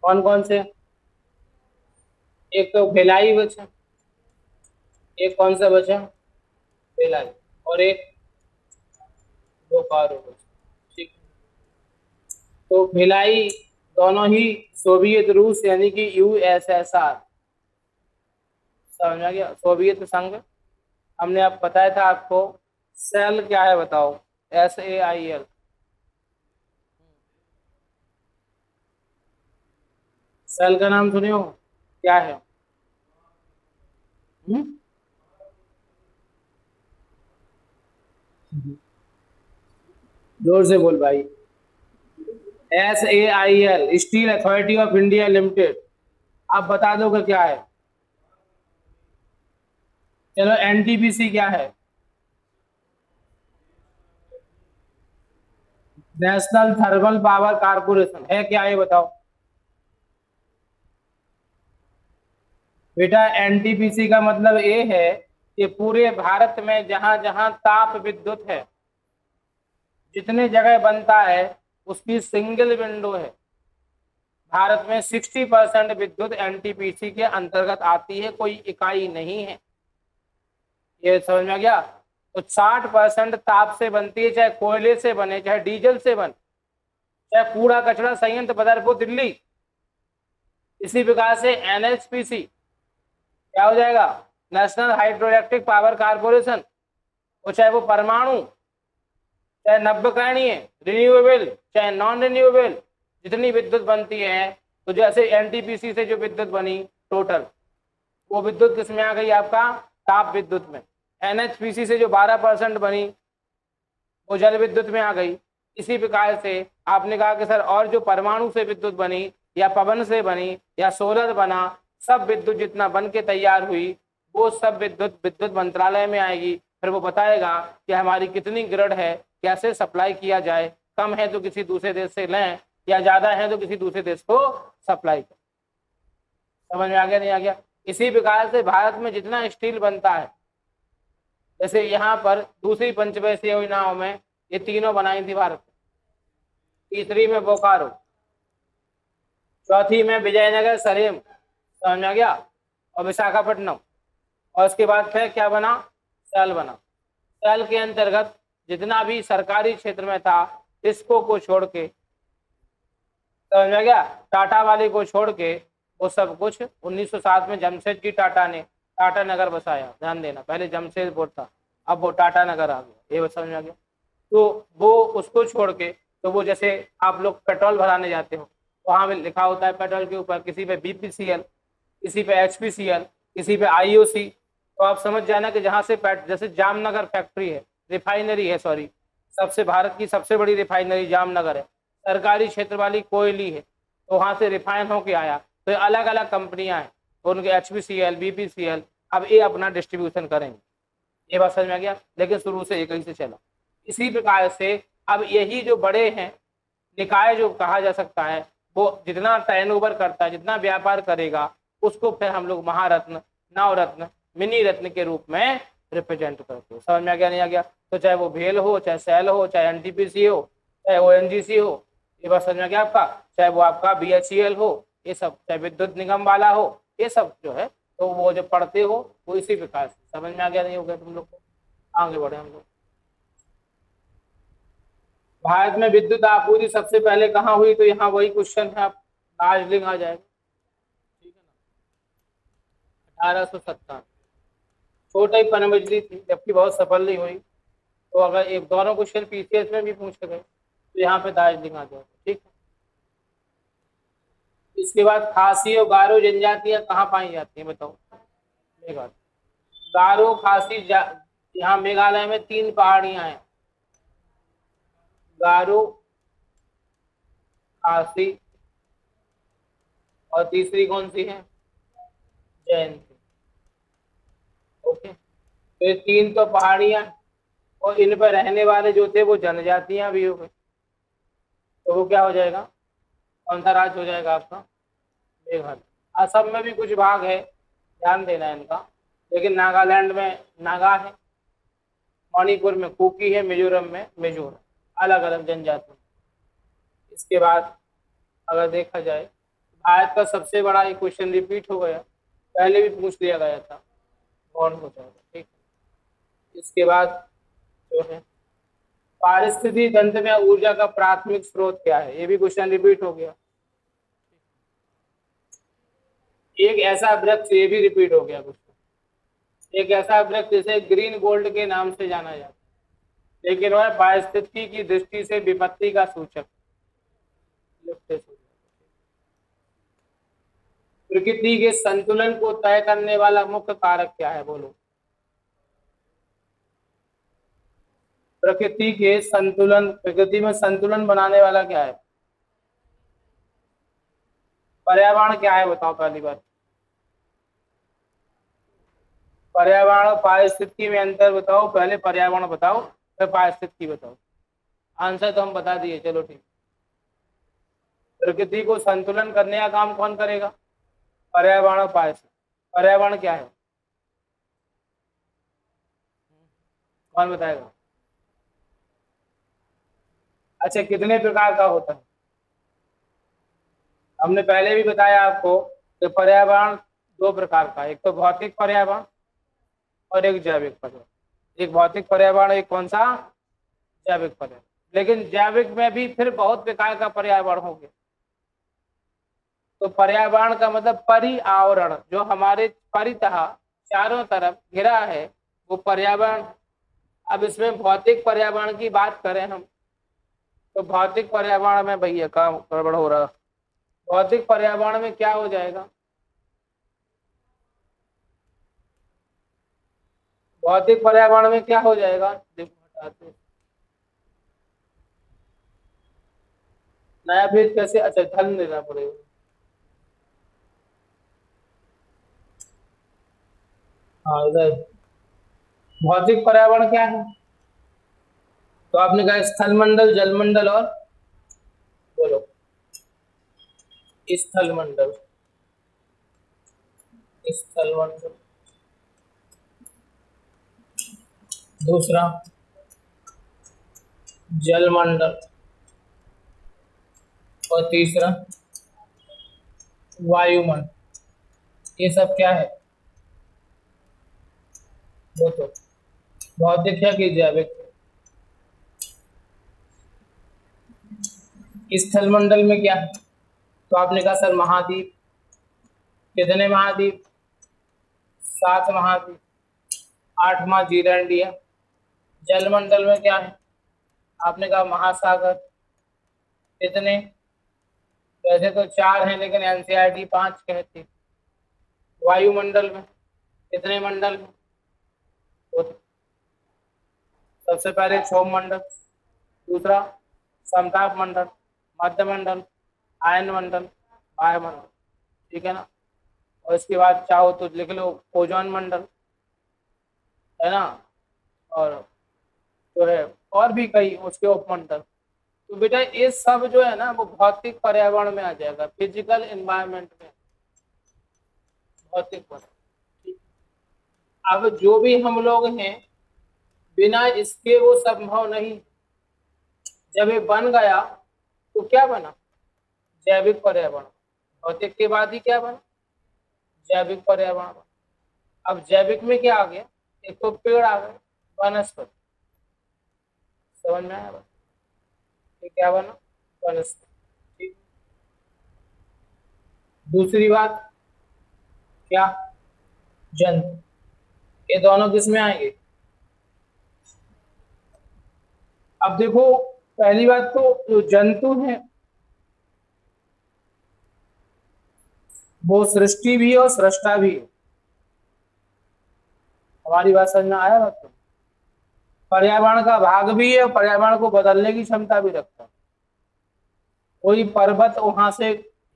कौन कौन से? एक तो भिलाई बचा, एक कौन सा बचा? भिलाई, और एक बोकारो बचा, ठीक है। तो भिलाई दोनों ही सोवियत रूस यानी कि यूएसएसआर, समझ आ गया, सोवियत संघ। हमने अब बताया था आपको सेल क्या है, बताओ। SAIL। सेल का नाम सुने हो? क्या है? जोर से बोल भाई। SAIL, steel authority of India limited. आप बता दोगे क्या है? चलो, NTPC क्या है? नेशनल थर्मल पावर कारपोरेशन है क्या, ये बताओ बेटा। NTPC का मतलब ये है कि पूरे भारत में जहां जहां ताप विद्युत है, जितने जगह बनता है, उसकी सिंगल विंडो है। भारत में 60% विद्युत NTPC के अंतर्गत आती है, कोई इकाई नहीं है। ये समझ में आ गया? तो 60% ताप से बनती है, चाहे कोयले से बने, चाहे डीजल से बने, चाहे कूड़ा कचरा संयंत्र बदरपुर दिल्ली। इसी प्रकार से NHPC क्या हो जाएगा? National hydro electric power corporation. और चाहे वो परमाणु, चाहे नव्यकरणीय रिन्यूएबल, चाहे नॉन रिन्यूएबल, जितनी विद्युत बनती है, तो जैसे NTPC से जो विद्युत बनी टोटल, वो विद्युत किसमें आ गई? आपका ताप विद्युत में। NHPC से जो 12% बनी, वो जल विद्युत में आ गई। इसी प्रकार से आपने कहा कि सर और जो परमाणु से विद्युत बनी, या पवन से बनी, या सोलर बना, सब विद्युत जितना बन के तैयार हुई, वो सब विद्युत विद्युत मंत्रालय में आएगी। फिर वो बताएगा कि हमारी कितनी ग्रिड है, कैसे सप्लाई किया जाए, कम है तो किसी दूसरे देश से लें, या ज्यादा है तो किसी दूसरे देश को सप्लाई करें। समझ में आ गया नहीं आ गया? इसी प्रकार से भारत में जितना स्टील बनता है, जैसे यहाँ पर दूसरी पंचवर्षीय योजनाओं में ये तीनों बनाई थी भारत में। तीसरी में बोकारो, चौथी में विजयनगर सलेम, समझ में आ गया, और विशाखापट्टनम। और उसके बाद फिर क्या बना, सेल बना। सेल के अंतर्गत जितना भी सरकारी क्षेत्र में था, टिस्को को छोड़ के, समझ में आ गया, टाटा वाले को छोड़ के, वो सब कुछ 1907 में जमशेदजी टाटा ने टाटा नगर बसाया। ध्यान देना, पहले जमशेदपुर था, अब वो टाटा नगर आ गया, ये समझ में आ गया। तो वो उसको छोड़ के, तो वो जैसे आप लोग पेट्रोल भराने जाते हो, वहां में लिखा होता है पेट्रोल के ऊपर, किसी पे बीपीसीएल, किसी पे एचपीसीएल, किसी पे आईओसी। तो आप समझ जाना कि जहां से जैसे जामनगर फैक्ट्री है, रिफाइनरी है, सॉरी, सबसे भारत की सबसे बड़ी रिफाइनरी जामनगर है, सरकारी क्षेत्र वाली कोयली है, तो वहां से रिफाइन होके आया। तो अलग अलग कंपनियां हैं, तो उनके एचपीसीएल, बीपीसीएल, अब ये अपना डिस्ट्रीब्यूशन करेंगे। ये बात समझ में आ गया, लेकिन शुरू से एक ही से चला। इसी प्रकार से अब यही जो बड़े हैं निकाय जो कहा जा सकता है, वो जितना टर्नओवर करता है, जितना व्यापार करेगा, उसको फिर हम लोग महारत्न, नवरत्न, मिनी रत्न के रूप में रिप्रेजेंट करते हैं। समझ में आ गया, नहीं आ गया? तो चाहे वो भेल हो, चाहे सेल हो, चाहे एनटीपीसी हो, चाहे ओएनजीसी हो, ये बात समझ में आ गया आपका, चाहे वो आपका बीएचईएल हो, ये सब, चाहे विद्युत निगम वाला हो, ये सब जो है, तो वो जो पढ़ते हो वो इसी प्रकार से। समझ में आ गया, नहीं हो गया तुम लोग को? आगे बढ़े हम लोग। भारत में विद्युत आपूर्ति सबसे पहले कहाँ हुई? तो यहाँ वही क्वेश्चन है, आप दार्जिलिंग आ जाएगा, ठीक है ना, 1857। छोटा ही पनबिजली थी, जबकि बहुत सफल नहीं हुई। तो अगर एक दोनों क्वेश्चन पीसीएस में भी पूछे गए, तो यहाँ पे दार्जिलिंग आ जाएगा, ठीक है। इसके बाद खासी और गारो जनजातियां कहाँ पाई जाती हैं, बताओ? मेघालय। गारो, खासी, यहाँ मेघालय में 3 पहाड़ियां हैं, गारो, खासी, और तीसरी कौन सी है? जयंती। ओके, तो ये 3 तो पहाड़ियां, और इन पर रहने वाले जो थे वो जनजातियां भी हो गई। तो वो क्या हो जाएगा, कौन सा राज्य हो जाएगा आपका? मेघालय। असम में भी कुछ भाग है, ध्यान देना है इनका, लेकिन नागालैंड में नागा है, मणिपुर में कुकी है, मिजोरम में मिजोरम, अलग अलग जनजाति। इसके बाद अगर देखा जाए, भारत का सबसे बड़ा ये क्वेश्चन रिपीट हो गया, पहले भी पूछ लिया गया था, कौन हो जाएगा, ठीक है। इसके बाद जो है, पारिस्थितिकी तंत्र में ऊर्जा का प्राथमिक स्रोत क्या है? ये भी क्वेश्चन रिपीट हो गया। एक ऐसा वृक्ष, ये भी रिपीट हो गया क्वेश्चन, एक ऐसा वृक्ष जिसे ग्रीन गोल्ड के नाम से जाना जाता है, लेकिन वह पारिस्थितिकी की दृष्टि से विपत्ति का सूचक। प्रकृति के संतुलन को तय करने वाला मुख्य कारक क्या है, बोलो? प्रकृति के संतुलन, प्रकृति में संतुलन बनाने वाला क्या है? पर्यावरण क्या है, बताओ पहली बात। पर्यावरण और पारिस्थितिकी में अंतर बताओ, पहले पर्यावरण बताओ, फिर पारिस्थितिकी बताओ। आंसर तो हम बता दिए, चलो ठीक। प्रकृति को संतुलन करने का काम कौन करेगा? पर्यावरण और पारिस्थितिकी। पर्यावरण क्या है, कौन बताएगा? अच्छा, कितने प्रकार का होता है? हमने पहले भी बताया आपको कि पर्यावरण 2 प्रकार का है, एक तो भौतिक पर्यावरण और एक जैविक पर्यावरण। एक भौतिक पर्यावरण, एक कौन सा? जैविक पर्यावरण। लेकिन जैविक में भी फिर बहुत प्रकार का पर्यावरण हो गया। तो पर्यावरण का मतलब पर्यावरण, जो हमारे परितः चारों तरफ घिरा है, वो पर्यावरण। अब इसमें भौतिक पर्यावरण की बात करें हम, तो भौतिक पर्यावरण में भैया काम गड़बड़ हो रहा है। भौतिक पर्यावरण में क्या हो जाएगा? भौतिक पर्यावरण में क्या हो जाएगा, देखो हटाते हैं। नया भेद कैसे? अच्छा, धन देना पड़ेगा। हाँ, इधर भौतिक पर्यावरण क्या है? तो आपने कहा स्थल मंडल, जल मंडल, और बोलो? स्थल मंडल, स्थल मंडल। दूसरा जलमंडल, और तीसरा वायुमंडल। ये सब क्या है? वो तो भौतिक है कि जैविक? स्थल मंडल में क्या है? तो आपने कहा सर महाद्वीप। कितने महाद्वीप? 7 महाद्वीप। 8वां जीरा इंडिया। जलमंडल में क्या है? आपने कहा महासागर। कितने? वैसे तो 4 हैं लेकिन एनसीईआरटी 5 कहती। वायुमंडल में कितने मंडल? वो तो सबसे पहले क्षोभ मंडल, दूसरा समताप मंडल, मध्य मंडल, आयन मंडल, वायुमंडल। ठीक है ना? और इसके बाद चाहो तो लिख लो ओजोन मंडल, है ना? और जो है और भी कई उसके उपमंडल। तो बेटा ये सब जो है ना वो भौतिक पर्यावरण में आ जाएगा, फिजिकल एनवायरनमेंट में, भौतिक पर्यावरण। अब जो भी हम लोग हैं बिना इसके वो संभव नहीं। जब ये बन गया तो क्या बना? जैविक पर्यावरण। भौतिक के बाद ही क्या बना? जैविक पर्यावरण। अब जैविक में क्या आ गया? एक तो पेड़ आ गए, वनस्पति। समझ में आया? ये क्या बना? वनस्पति। ठीक। दूसरी बात क्या? जंतु। ये दोनों किस में आएंगे? अब देखो, पहली बात तो जो जंतु है वो सृष्टि भी है और सृष्टा भी है। हमारी बात समझ में आया? बात तो पर्यावरण का भाग भी है और पर्यावरण को बदलने की क्षमता भी रखता है। कोई पर्वत वहां से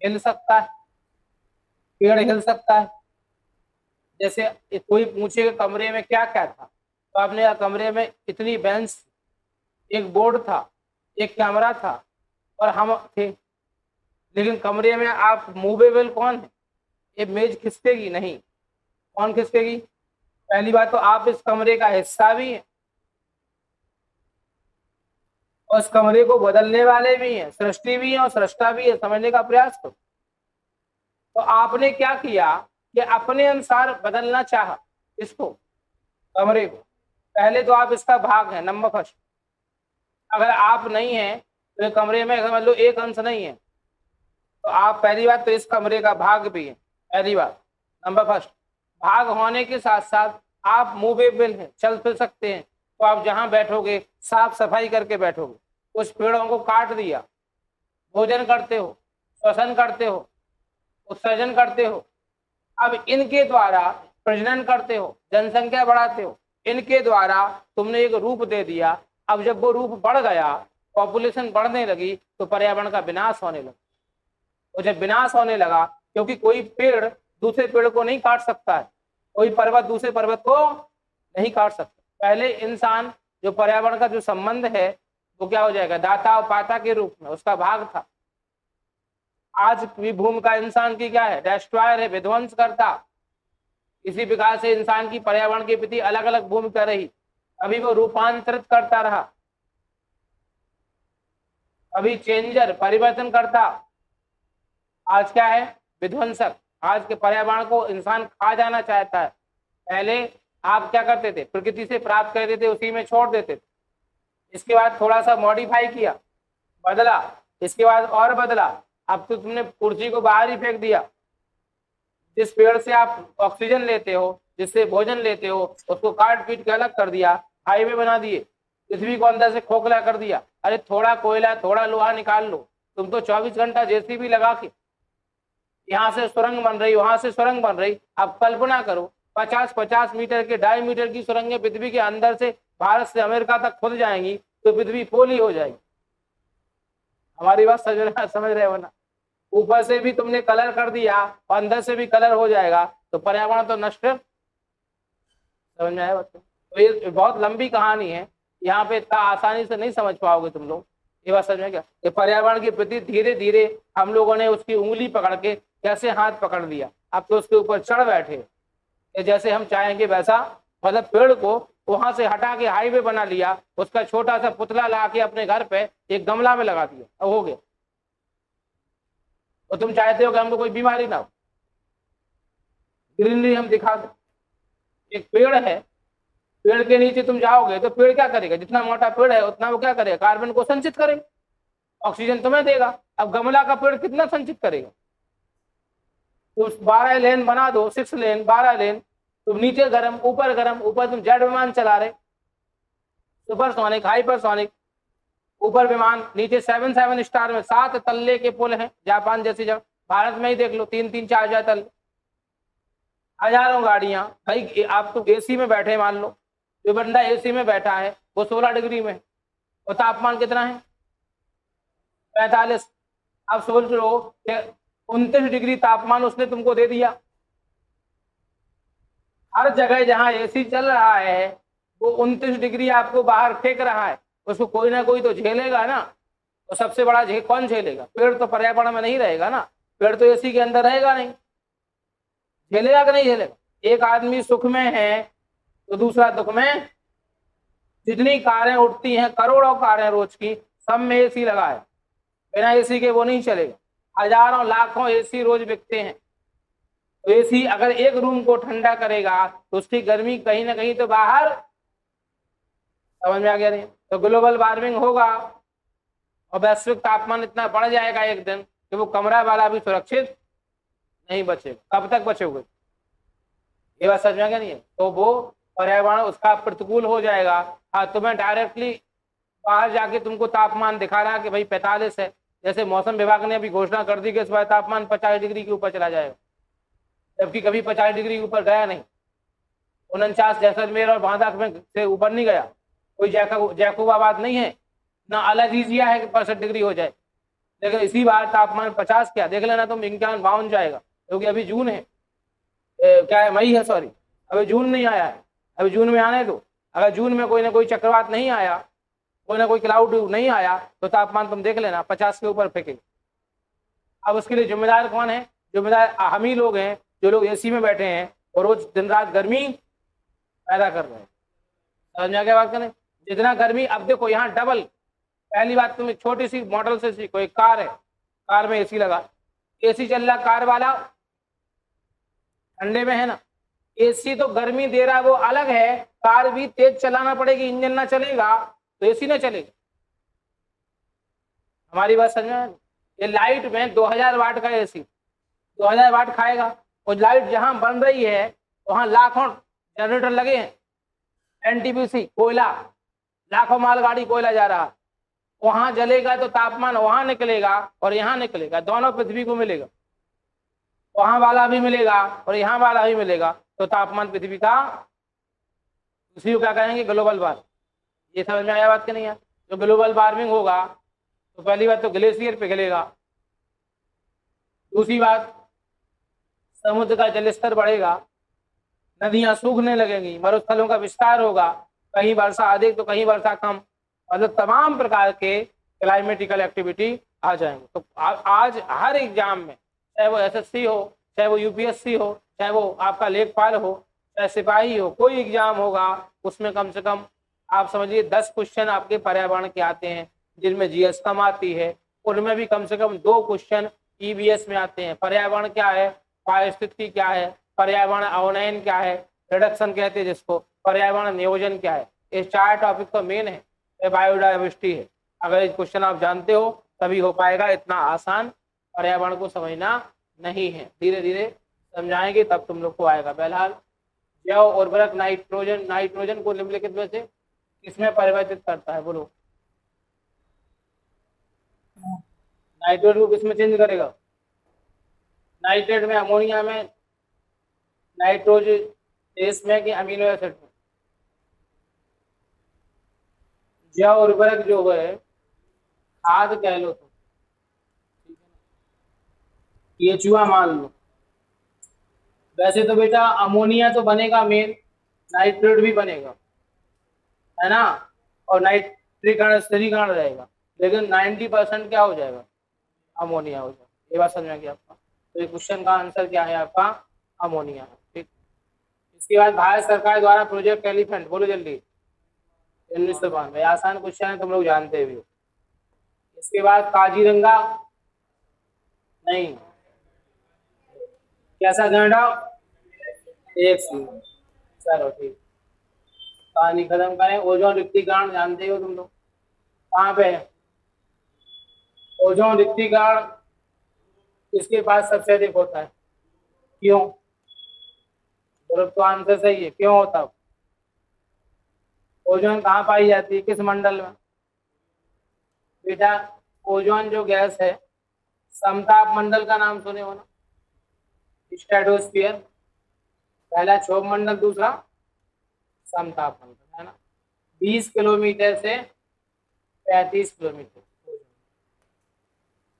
हिल सकता है, पेड़ हिल सकता है। जैसे कोई पूछे कमरे में क्या क्या था, तो आपने कहा कमरे में इतनी बेंच, एक बोर्ड था, एक कैमरा था और हम थे। लेकिन कमरे में आप मूवेबल कौन है? ये मेज खिसकेगी नहीं। कौन खिसकेगी? पहली बात तो आप इस कमरे का हिस्सा भी हैं और इस कमरे को बदलने वाले भी हैं, सृष्टि भी है और सृष्टा भी है। समझने का प्रयास करो। तो आपने क्या किया कि अपने अनुसार बदलना चाहा इसको, कमरे को। पहले तो आप इसका भाग है, नंबर फर्स्ट। अगर आप नहीं है तो ये कमरे में समझ लो एक अंश नहीं है, तो आप पहली बात तो इस कमरे का भाग भी है। पहली बात, नंबर फर्स्ट। भाग होने के साथ साथ आप मूवेबल हैं, चल फिर सकते हैं। तो आप जहां बैठोगे साफ सफाई करके बैठोगे। कुछ पेड़ों को काट दिया, भोजन करते हो, श्वसन करते हो, उत्सर्जन करते हो। अब इनके द्वारा प्रजनन करते हो, जनसंख्या बढ़ाते हो। इनके द्वारा तुमने एक रूप दे दिया। अब जब वो रूप बढ़ गया, पॉपुलेशन बढ़ने लगी, तो पर्यावरण का विनाश होने लगा। और जब विनाश होने लगा, क्योंकि कोई पेड़ दूसरे पेड़ को नहीं काट सकता है, कोई पर्वत दूसरे पर्वत को नहीं काट सकता। पहले इंसान जो पर्यावरण का जो संबंध है वो क्या हो जाएगा? दाता और पाता के रूप में उसका भाग था। आज भी भूमि का इंसान की क्या है? डिस्ट्रॉयर है, विध्वंस करता। इसी प्रकार से इंसान की पर्यावरण के प्रति अलग अलग भूमिका रही। अभी वो रूपांतरित करता रहा, अभी चेंजर, परिवर्तन करता। आज क्या है? विध्वंसक। आज के पर्यावरण को इंसान खा जाना चाहता है। पहले आप क्या करते थे? प्रकृति से प्राप्त करते थे, उसी में छोड़ देते थे। इसके बाद थोड़ा सा मॉडिफाई किया, बदला, इसके बाद और बदला। अब तो तुमने कुर्सी को बाहर ही फेंक दिया। जिस पेड़ से आप ऑक्सीजन लेते हो, जिससे भोजन लेते हो, उसको काट पीट के अलग कर दिया, हाईवे बना दिए, पृथ्वी को अंदर से खोखला कर दिया। अरे थोड़ा कोयला, थोड़ा लोहा निकाल लो, तुम तो 24 घंटा जेसीबी लगा के यहाँ से सुरंग बन रही, वहां से सुरंग बन रही। अब कल्पना करो 50-50 मीटर के, 2.5 मीटर की सुरंगें पृथ्वी के अंदर से भारत से अमेरिका तक खुद जाएंगी, तो पृथ्वी पोली हो जाएगी। हमारी बात समझ रहे हो ना? ऊपर से भी तुमने कलर कर दिया और अंदर से भी कलर हो जाएगा, तो पर्यावरण तो नष्ट। समझ में आया बच्चों? तो ये बहुत लंबी कहानी है, यहाँ पे इतना आसानी से नहीं समझ पाओगे तुम लोग। ये बात समझ में क्या? ये पर्यावरण के प्रति धीरे धीरे हम लोगों ने उसकी उंगली पकड़ के कैसे हाथ पकड़ लिया, अब तो उसके ऊपर चढ़ बैठे। जैसे हम चाहेंगे वैसा, मतलब पेड़ को वहां से हटा के हाईवे बना लिया, उसका छोटा सा पुतला ला के अपने घर पे एक गमला में लगा दिया, अब हो गया। तो तुम चाहते हो कि हमको कोई बीमारी ना हो, ग्रीनरी हम दिखा दो। एक पेड़ है, पेड़ के नीचे तुम जाओगे तो पेड़ क्या करेगा, जितना मोटा पेड़ है उतना वो क्या करेगा, कार्बन को संचित करेगा, ऑक्सीजन तुम्हें देगा। अब गमला का पेड़ कितना संचित करेगा? तो 12 लेन बना दो, 6 लेन, 12 लेन, तुम नीचे गर्म ऊपर गर्म, ऊपर तुम जेट विमान चला रहे, सुपरसोनिक हाइपरसोनिक, ऊपर विमान, नीचे 7 स्टार में 7 तल्ले के पुल हैं, जापान जैसी जगह, भारत में ही देख लो 3-3, 4-4 तल्ले, हजारों गाड़ियां। भाई आप तो एसी में बैठे, मान लो जो बंदा एसी में बैठा है वो 16 डिग्री में, और तापमान कितना है 45। आप सोच लो 29 डिग्री तापमान उसने तुमको दे दिया। हर जगह जहां एसी चल रहा है वो 29 डिग्री आपको बाहर फेंक रहा है, उसको कोई ना कोई तो झेलेगा ना। और सबसे बड़ा कौन झेलेगा? पेड़ तो पर्यावरण में नहीं रहेगा ना, पेड़ तो एसी के अंदर रहेगा नहीं, झेलेगा कि नहीं झेलेगा? एक आदमी सुख में है तो दूसरा दुख में। जितनी कारें उठती हैं, करोड़ों कारें रोज की, सब में एसी लगा है, बिना एसी के वो नहीं चलेगा। हजारों लाखों एसी रोज बिकते हैं। तो एसी अगर एक रूम को ठंडा करेगा तो उसकी गर्मी कहीं ना कहीं तो बाहर, समझ में आ गया नहीं? तो ग्लोबल वार्मिंग होगा और वैश्विक तापमान इतना बढ़ जाएगा एक दिन कि वो कमरा वाला भी सुरक्षित नहीं बचेगा। कब तक बचोगे? ये बात समझ में आ गया नहीं है? तो वो पर्यावरण उसका प्रतिकूल हो जाएगा। हाँ, तुम्हें डायरेक्टली बाहर जाके तुमको तापमान दिखा रहा कि भाई 45 है, जैसे मौसम विभाग ने अभी घोषणा कर दी कि इस बार तापमान 50 डिग्री के ऊपर चला जाएगा, जबकि कभी 50 डिग्री के ऊपर गया नहीं। 49 जैसलमेर और बांदा में से ऊपर नहीं गया, कोई जैकोबाबाद नहीं है, ना अलाजीजिया है कि 65 डिग्री हो जाए। लेकिन इसी बार तापमान 50 क्या देख लेना तुम, 51-52 जाएगा, क्योंकि अभी जून है, क्या है, मई है, सॉरी, अभी जून नहीं आया है, अभी जून में आने दो। अगर जून में कोई ना कोई चक्रवात नहीं आया, कोई ना कोई क्लाउड नहीं आया, तो तापमान तुम देख लेना 50 के ऊपर फेंकेगा। अब उसके लिए जिम्मेदार कौन है? जिम्मेदार हम ही लोग हैं, जो लोग एसी में बैठे हैं और रोज दिन रात गर्मी पैदा कर रहे हैं। समझ में आ गया बात करें? जितना गर्मी, अब देखो यहाँ डबल। पहली बात, तुम एक छोटी सी मॉडल से सीखो, एक कार है, कार में एसी लगा, एसी चल रहा, कार वाला ठंडे में है ना, एसी तो गर्मी दे रहा है वो अलग है, कार भी तेज चलाना पड़ेगी, इंजन ना चलेगा तो एसी ना चलेगा। हमारी बात समझ में? ये लाइट में 2000 वाट का एसी 2000 वाट खाएगा, और लाइट जहां बन रही है वहां लाखों जनरेटर लगे हैं, एनटीपीसी कोयला, लाखों मालगाड़ी कोयला जा रहा है, वहां जलेगा तो तापमान वहां निकलेगा और यहाँ निकलेगा, दोनों पृथ्वी को मिलेगा, वहां वाला भी मिलेगा और यहाँ वाला भी मिलेगा, तो तापमान पृथ्वी का, उसी को क्या कहेंगे, ग्लोबल वार्मिंग। ये समझ में आया बात कि नहीं है? जो ग्लोबल वार्मिंग होगा तो पहली बात तो ग्लेशियर पिघलेगा, दूसरी बात समुद्र का जलस्तर बढ़ेगा, नदियां सूखने लगेंगी, मरुस्थलों का विस्तार होगा, कहीं वर्षा अधिक तो कहीं वर्षा कम, मतलब तमाम प्रकार के क्लाइमेटिकल एक्टिविटी आ जाएंगे। तो आज हर एग्जाम में, चाहे वो एसएससी हो, चाहे वो यूपीएससी हो, चाहे वो आपका लेखपाल हो, चाहे सिपाही हो, कोई एग्जाम होगा उसमें कम से कम आप समझिए 10 क्वेश्चन आपके पर्यावरण के आते हैं, जिनमें जीएस कम आती है, उनमें भी कम से कम 2 क्वेश्चन ईवीएस में आते हैं। पर्यावरण क्या है, पारिस्थितिकी क्या है, पर्यावरण अवनयन क्या है, रिडक्शन कहते हैं जिसको, पर्यावरण नियोजन क्या है, ये 4 टॉपिक तो मेन है, बायोडाइवर्सिटी है। अगर इस क्वेश्चन आप जानते हो तभी हो पाएगा, इतना आसान पर्यावरण को समझना नहीं है, धीरे धीरे समझाएंगे तब तुम लोग को आएगा। बहरहाल जैव उर्वरक नाइट्रोजन को निम्नलिखित में से किसमें परिवर्तित करता है, बोलो? नाइट्रोजन को किसमें चेंज करेगा? नाइट्रेट में, अमोनिया में, नाइट्रोजन में कि अमीनो एसिड में? जैव उर्वरक जो है खाद कह लो तुम, ठीक है ना, केचुआ मान लो। वैसे तो बेटा अमोनिया तो बनेगा मेन, नाइट्रेट भी बनेगा, है ना, और नाइट्रीकरण स्थिरीकरण रहेगा, लेकिन 90% क्या हो जाएगा, अमोनिया हो जाएगा। ये बात समझ में आ गई आपका? तो ये क्वेश्चन का आंसर क्या है आपका, अमोनिया है। ठीक, इसके बाद भारत सरकार द्वारा प्रोजेक्ट एलिफेंट, बोलो जल्दी, 1992, आसान क्वेश्चन है, तुम लोग जानते भी हो। इसके बाद काजीरंगा, नहीं, कैसा गैंडा, एक सी, चलो ठीक, कहानी खत्म करें। ओजोन रिक्तीकरण जानते हो तुम लोग, कहाँ पे है ओजोन रिक्तीकरण, किसके पास सबसे अधिक होता है, क्यों, तो आंसर सही है, क्यों होता है? ओजोन कहाँ पाई जाती है, किस मंडल में बेटा? ओजोन जो गैस है, समताप मंडल का नाम सुने हो ना, स्ट्रेटोस्फीयर, पहला क्षोभ मंडल, दूसरा समताप मंडल, है ना। 20 किलोमीटर से 35 किलोमीटर,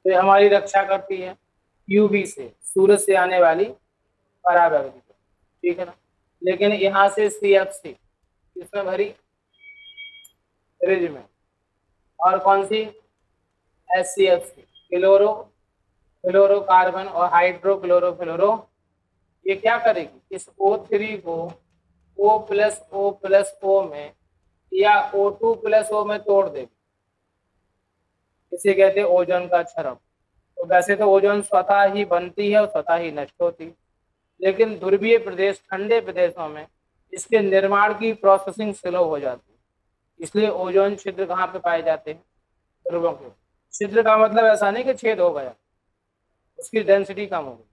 तो ये हमारी रक्षा करती है यूवी से, सूरज से आने वाली पराबैंगनी, ठीक है ना। लेकिन यहाँ से CFC किसमें भरी, फ्रिज में, और कौन सी, HCFC, क्लोरोकार्बन और हाइड्रोक्लोरोफ्लोरो, ये क्या करेगी, इस O3 को O+O+O में या O2+O में तोड़ देगी, इसे कहते हैं ओजोन का क्षरण। तो वैसे तो ओजोन स्वतः ही बनती है और स्वतः ही नष्ट होती है, लेकिन ध्रुवीय प्रदेश, ठंडे प्रदेशों में इसके निर्माण की प्रोसेसिंग स्लो हो जाती है, इसलिए ओजोन छिद्र कहाँ पे पाए जाते हैं, ध्रुवों के। छिद्र का मतलब ऐसा नहीं कि छेद हो गया, उसकी डेंसिटी कम हो गई।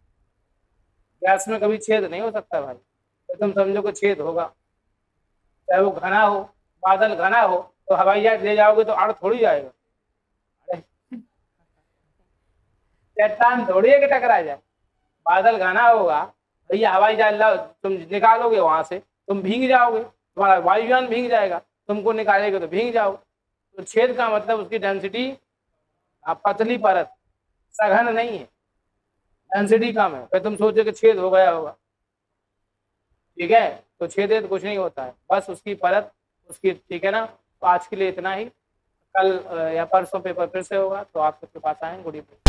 गैस में कभी छेद नहीं हो सकता भाई, तो तुम समझो कि छेद होगा, चाहे वो घना हो, बादल घना हो, तो हवाई जहाज ले जाओगे तो अड़ थोड़ी जाएगा, चट्टान थोड़ी है कि टकरा जाए, बादल घना होगा भैया, हवाई जहाज तुम निकालोगे वहां से, तुम भीग जाओगे, तुम्हारा वायुयान भीग जाएगा, तुमको निकालेगा तो भीग जाओ। तो छेद का मतलब उसकी डेंसिटी पतली परत, सघन नहीं है, डेंसिटी कम है, फिर तुम सोचो कि छेद हो गया होगा, ठीक है, तो छेद तो कुछ नहीं होता है, बस उसकी परत उसकी, ठीक है ना। तो आज के लिए इतना ही, कल या परसों पेपर फिर से होगा, तो आप सबके पास आएंगे। Good evening.